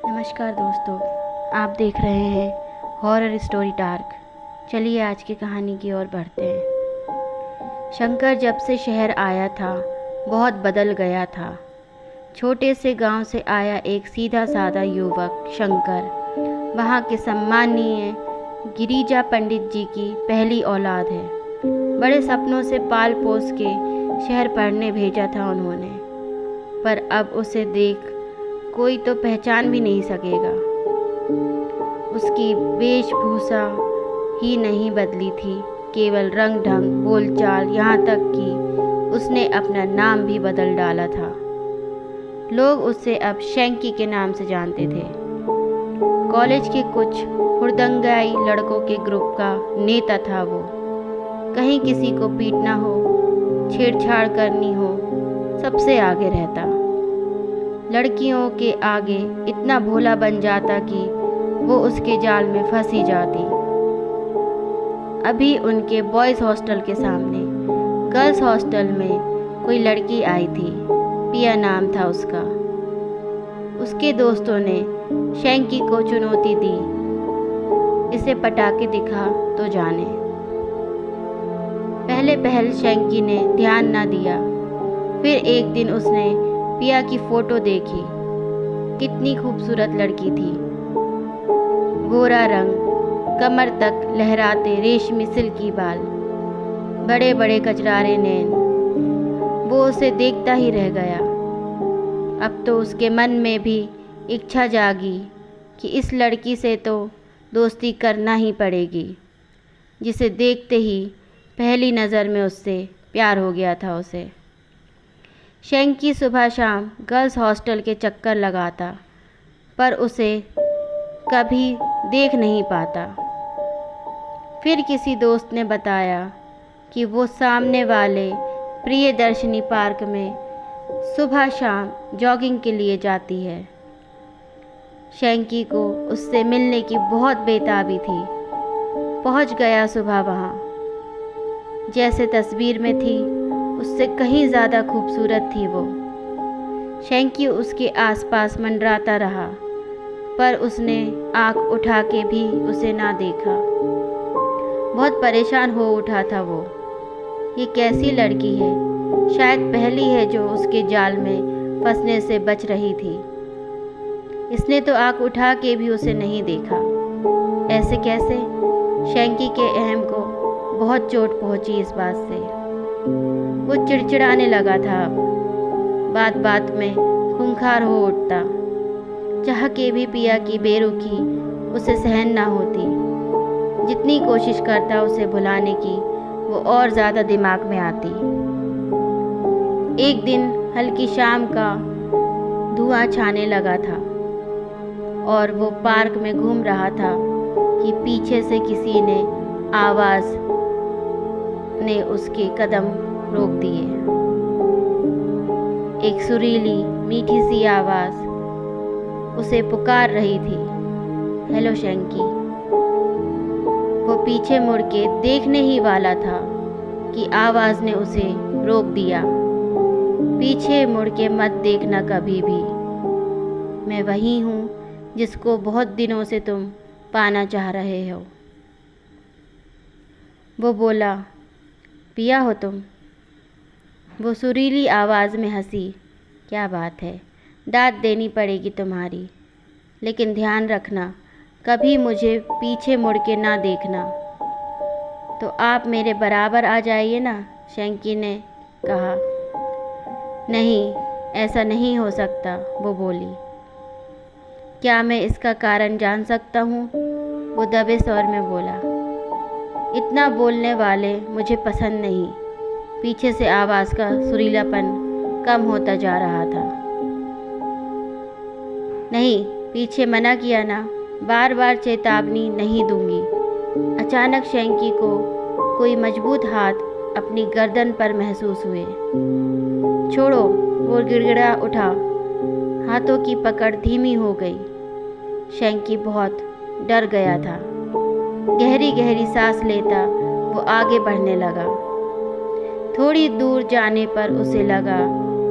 नमस्कार दोस्तों, आप देख रहे हैं हॉरर स्टोरी टार्क। चलिए आज की कहानी की ओर बढ़ते हैं। शंकर जब से शहर आया था बहुत बदल गया था। छोटे से गांव से आया एक सीधा साधा युवक शंकर वहां के सम्माननीय गिरिजा पंडित जी की पहली औलाद है। बड़े सपनों से पाल पोस के शहर पढ़ने भेजा था उन्होंने, पर अब उसे देख कोई तो पहचान भी नहीं सकेगा। उसकी वेशभूषा ही नहीं बदली थी, केवल रंग ढंग, बोलचाल, यहाँ तक कि उसने अपना नाम भी बदल डाला था। लोग उसे अब शैंकी के नाम से जानते थे। कॉलेज के कुछ हुड़दंगाई लड़कों के ग्रुप का नेता था वो। कहीं किसी को पीटना हो, छेड़छाड़ करनी हो, सबसे आगे रहता। लड़कियों के आगे इतना भोला बन जाता कि वो उसके जाल में फंसी जाती। अभी उनके बॉयज़ हॉस्टल के सामने गर्ल्स हॉस्टल में कोई लड़की आई थी, पिया नाम था उसका। उसके दोस्तों ने शैंकी को चुनौती दी, इसे पटाके दिखा तो जाने। पहले शैंकी ने ध्यान ना दिया, फिर एक दिन उसने पिया की फोटो देखी। कितनी खूबसूरत लड़की थी। गोरा रंग, कमर तक लहराते रेशमी सिल्की बाल, बड़े बड़े कजरारे नैन। वो उसे देखता ही रह गया। अब तो उसके मन में भी इच्छा जागी कि इस लड़की से तो दोस्ती करना ही पड़ेगी, जिसे देखते ही पहली नज़र में उससे प्यार हो गया था उसे। शैंकी सुबह शाम गर्ल्स हॉस्टल के चक्कर लगाता, पर उसे कभी देख नहीं पाता। फिर किसी दोस्त ने बताया कि वो सामने वाले प्रियदर्शनी पार्क में सुबह शाम जॉगिंग के लिए जाती है। शैंकी को उससे मिलने की बहुत बेताबी थी। पहुंच गया सुबह वहाँ। जैसे तस्वीर में थी उससे कहीं ज़्यादा खूबसूरत थी वो। शैंकी उसके आसपास मंडराता रहा, पर उसने आँख उठा के भी उसे ना देखा। बहुत परेशान हो उठा था वो। ये कैसी लड़की है, शायद पहली है जो उसके जाल में फंसने से बच रही थी। इसने तो आँख उठा के भी उसे नहीं देखा। ऐसे कैसे? शैंकी के अहम को बहुत चोट पहुंची इस बात से। वो चिड़चिड़ाने लगा था। बात बात में खूंखार हो उठता। चाह के भी पिया की बेरुखी उसे सहन ना होती। जितनी कोशिश करता उसे भुलाने की, वो और ज़्यादा दिमाग में आती। एक दिन हल्की शाम का धुआं छाने लगा था और वो पार्क में घूम रहा था कि पीछे से किसी ने आवाज़ ने उसके कदम रोक दिए। एक सुरीली मीठी सी आवाज़ उसे पुकार रही थी, हेलो शैंकी। वो पीछे मुड़ के देखने ही वाला था कि आवाज़ ने उसे रोक दिया। पीछे मुड़ के मत देखना कभी भी। मैं वही हूँ जिसको बहुत दिनों से तुम पाना चाह रहे हो। वो बोला, पिया हो तुम? वो सुरीली आवाज़ में हंसी, क्या बात है, दाद देनी पड़ेगी तुम्हारी, लेकिन ध्यान रखना कभी मुझे पीछे मुड़ के ना देखना। तो आप मेरे बराबर आ जाइए ना, शैंकी ने कहा। नहीं, ऐसा नहीं हो सकता, वो बोली। क्या मैं इसका कारण जान सकता हूँ? वो दबे स्वर में बोला। इतना बोलने वाले मुझे पसंद नहीं। पीछे से आवाज़ का सुरीलापन कम होता जा रहा था। नहीं, पीछे मना किया ना, बार बार चेतावनी नहीं दूंगी। अचानक शैंकी को कोई मजबूत हाथ अपनी गर्दन पर महसूस हुए। छोड़ो, वो गिड़गिड़ा उठा। हाथों की पकड़ धीमी हो गई। शैंकी बहुत डर गया था। गहरी गहरी सांस लेता वो आगे बढ़ने लगा। थोड़ी दूर जाने पर उसे लगा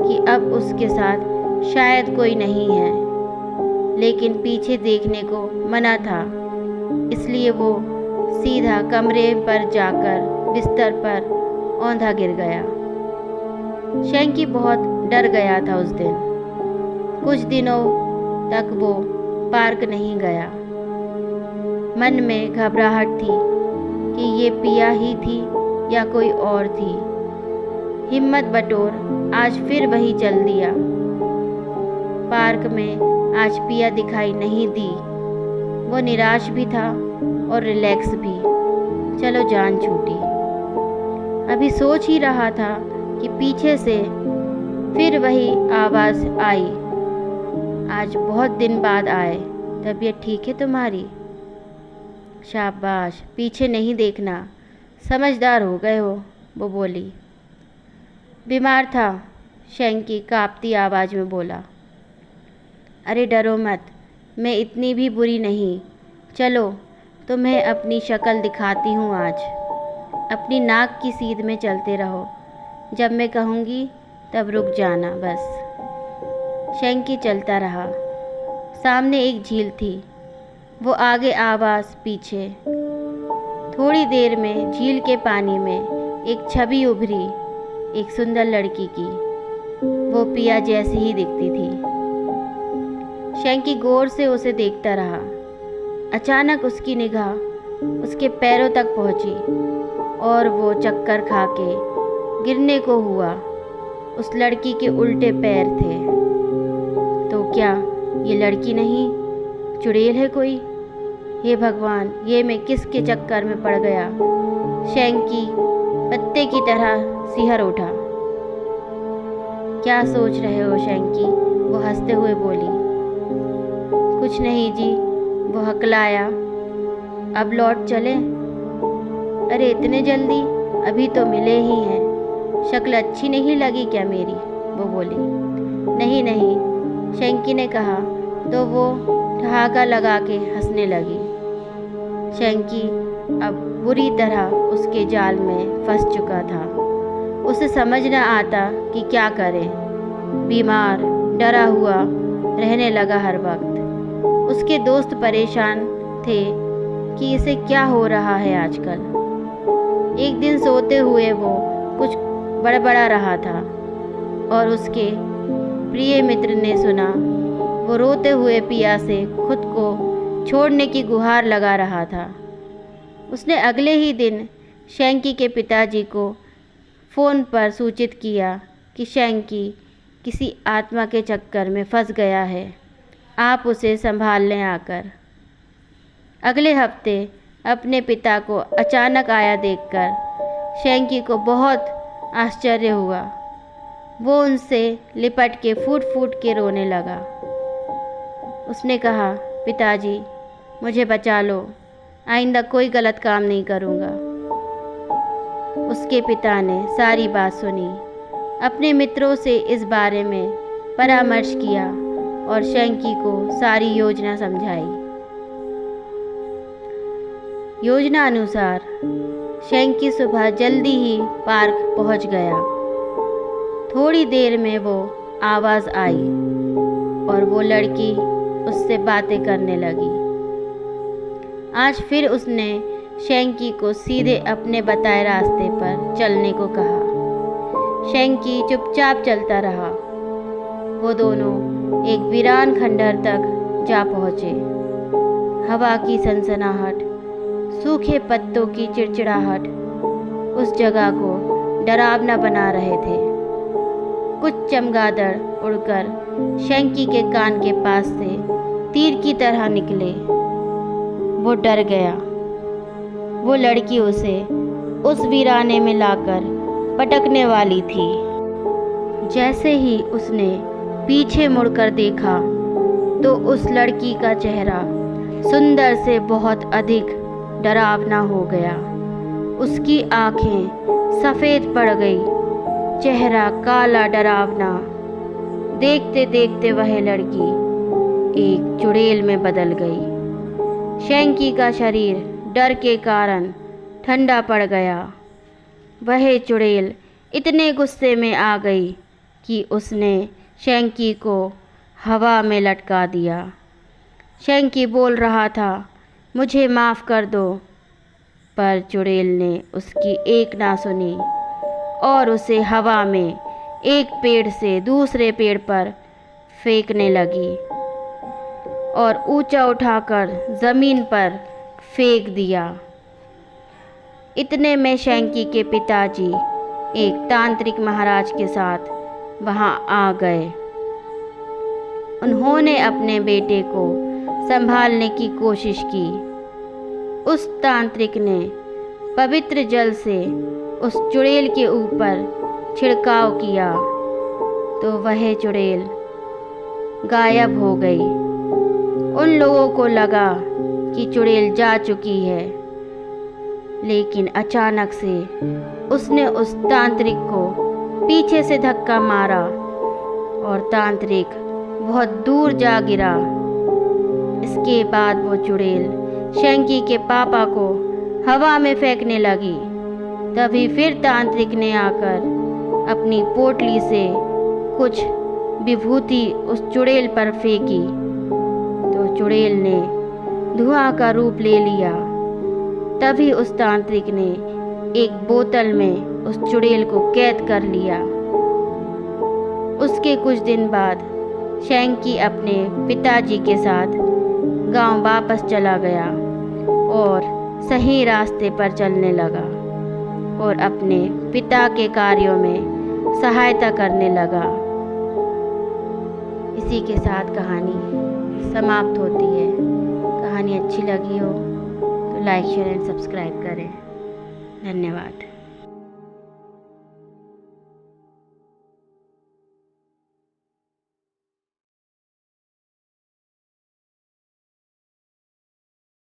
कि अब उसके साथ शायद कोई नहीं है, लेकिन पीछे देखने को मना था, इसलिए वो सीधा कमरे पर जाकर बिस्तर पर औंधा गिर गया। शेंकी बहुत डर गया था उस दिन। कुछ दिनों तक वो पार्क नहीं गया। मन में घबराहट थी कि ये पिया ही थी या कोई और थी। हिम्मत बटोर आज फिर वही चल दिया। पार्क में आज पिया दिखाई नहीं दी। वो निराश भी था और रिलैक्स भी। चलो जान छूटी। अभी सोच ही रहा था कि पीछे से फिर वही आवाज़ आई, आज बहुत दिन बाद आए, तबीयत ठीक है तुम्हारी? शाबाश, पीछे नहीं देखना, समझदार हो गए हो, वो बोली। बीमार था, शेंकी कांपती आवाज़ में बोला। अरे डरो मत, मैं इतनी भी बुरी नहीं। चलो तुम्हें अपनी शक्ल दिखाती हूँ आज। अपनी नाक की सीध में चलते रहो, जब मैं कहूँगी तब रुक जाना बस। शेंकी चलता रहा। सामने एक झील थी, वो आगे आवाज़ पीछे। थोड़ी देर में झील के पानी में एक छवि उभरी, एक सुंदर लड़की की। वो पिया जैसी ही दिखती थी। शेंकी गौर से उसे देखता रहा। अचानक उसकी निगाह उसके पैरों तक पहुंची और वो चक्कर खा के गिरने को हुआ। उस लड़की के उल्टे पैर थे। तो क्या ये लड़की नहीं, चुड़ैल है कोई? हे भगवान, ये मैं किसके चक्कर में पड़ गया? शेंकी पत्ते की तरह सिहर उठा। क्या सोच रहे हो शेंकी? वो हंसते हुए बोली। कुछ नहीं जी, वो हकलाया। अब लौट चले? अरे इतने जल्दी? अभी तो मिले ही हैं। शक्ल अच्छी नहीं लगी क्या मेरी? वो बोली। नहीं नहीं, शेंकी ने कहा तो वो ठहाका लगा के हंसने लगी। शेंकी अब बुरी तरह उसके जाल में फंस चुका था। उसे समझ न आता कि क्या करे। बीमार, डरा हुआ रहने लगा हर वक्त। उसके दोस्त परेशान थे कि इसे क्या हो रहा है आजकल। एक दिन सोते हुए वो कुछ बड़बड़ा रहा था और उसके प्रिय मित्र ने सुना। वो रोते हुए पिया से खुद को छोड़ने की गुहार लगा रहा था। उसने अगले ही दिन शेंकी के पिताजी को फ़ोन पर सूचित किया कि शेंकी किसी आत्मा के चक्कर में फंस गया है, आप उसे संभालने आकर। अगले हफ्ते अपने पिता को अचानक आया देखकर शेंकी को बहुत आश्चर्य हुआ। वो उनसे लिपट के फूट फूट के रोने लगा। उसने कहा, पिताजी मुझे बचा लो, आइंदा कोई गलत काम नहीं करूँगा। उसके पिता ने सारी बात सुनी, अपने मित्रों से इस बारे में परामर्श किया और शेंकी को सारी योजना समझाई। योजना अनुसार शेंकी सुबह जल्दी ही पार्क पहुंच गया। थोड़ी देर में वो आवाज़ आई और वो लड़की उससे बातें करने लगी। आज फिर उसने शेंकी को सीधे अपने बताए रास्ते पर चलने को कहा। शेंकी चुपचाप चलता रहा। वो दोनों एक वीरान खंडहर तक जा पहुँचे। हवा की सनसनाहट, सूखे पत्तों की चिड़चिड़ाहट उस जगह को डरावना बना रहे थे। कुछ चमगादड़ उड़कर शेंकी के कान के पास से तीर की तरह निकले। वो डर गया। वो लड़की उसे उस वीराने में लाकर पटकने वाली थी। जैसे ही उसने पीछे मुड़कर देखा तो उस लड़की का चेहरा सुंदर से बहुत अधिक डरावना हो गया। उसकी आंखें सफ़ेद पड़ गई, चेहरा काला डरावना। देखते देखते वह लड़की एक चुड़ैल में बदल गई। शेंकी का शरीर डर के कारण ठंडा पड़ गया। वह चुड़ैल इतने गुस्से में आ गई कि उसने शेंकी को हवा में लटका दिया। शेंकी बोल रहा था, मुझे माफ़ कर दो, पर चुड़ैल ने उसकी एक ना सुनी और उसे हवा में एक पेड़ से दूसरे पेड़ पर फेंकने लगी और ऊंचा उठाकर ज़मीन पर फेंक दिया। इतने में शेंकी के पिताजी एक तांत्रिक महाराज के साथ वहां आ गए। उन्होंने अपने बेटे को संभालने की कोशिश की। उस तांत्रिक ने पवित्र जल से उस चुड़ैल के ऊपर छिड़काव किया तो वह चुड़ैल गायब हो गई। उन लोगों को लगा कि चुड़ैल जा चुकी है, लेकिन अचानक से उसने उस तांत्रिक को पीछे से धक्का मारा और तांत्रिक बहुत दूर जा गिरा। इसके बाद वो चुड़ैल शेंकी के पापा को हवा में फेंकने लगी। तभी फिर तांत्रिक ने आकर अपनी पोटली से कुछ विभूति उस चुड़ैल पर फेंकी तो चुड़ैल ने धुआं का रूप ले लिया। तभी उस तांत्रिक ने एक बोतल में उस चुड़ैल को कैद कर लिया। उसके कुछ दिन बाद शेंकी अपने पिताजी के साथ गांव वापस चला गया और सही रास्ते पर चलने लगा और अपने पिता के कार्यों में सहायता करने लगा। इसी के साथ कहानी समाप्त होती है। कहानी अच्छी लगी हो तो लाइक शेयर एंड सब्सक्राइब करें। धन्यवाद।